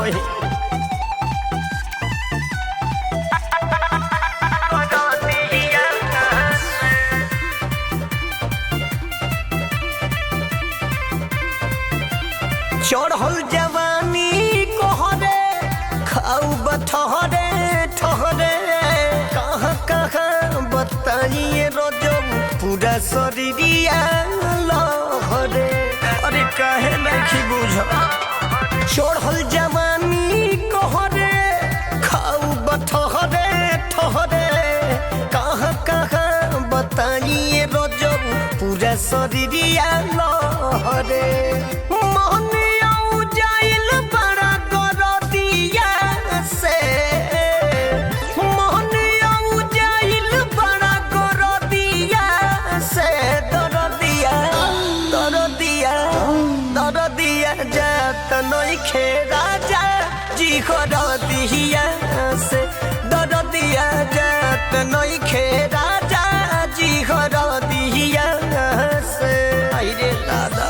कोई चढ़ल जवानी कहरे खाऊ बठहरे ठहरे कहाँ कहाँ बताइए रोजम पूरा शरीरिया लहरे अरे काहे नहीं बुझ चढ़ल जवानी कहरे खाऊ बठहरे ठहरे कहाँ कहाँ बताइए रोजम पूरा शरीरिया लहरे नइखे राजा जी दिया से दर दिया जात नइखे राजा जी दिया से अरे दादा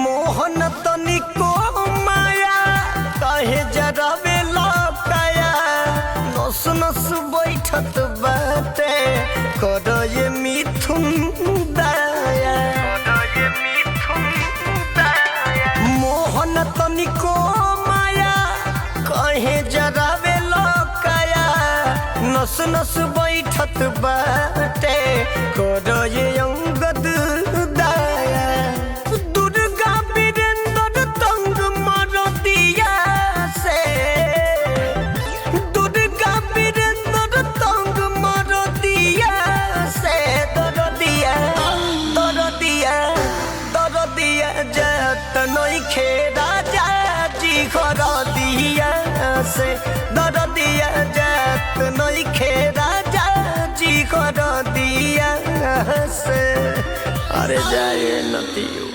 मोहन तनिको माया कहे जरावे नस नस बैठत बाटे कर ये मिथुन दया मोहन तनिको माया कहे जरावे लकाया नस नस बैठत बाटे कर ये अंगद दया दुर्गा वीरेंद्र तंग मर दिया से नइखे राजा जी दिया से दर दिया जात नइखे राजा जी दिया से अरे जाए नतियो।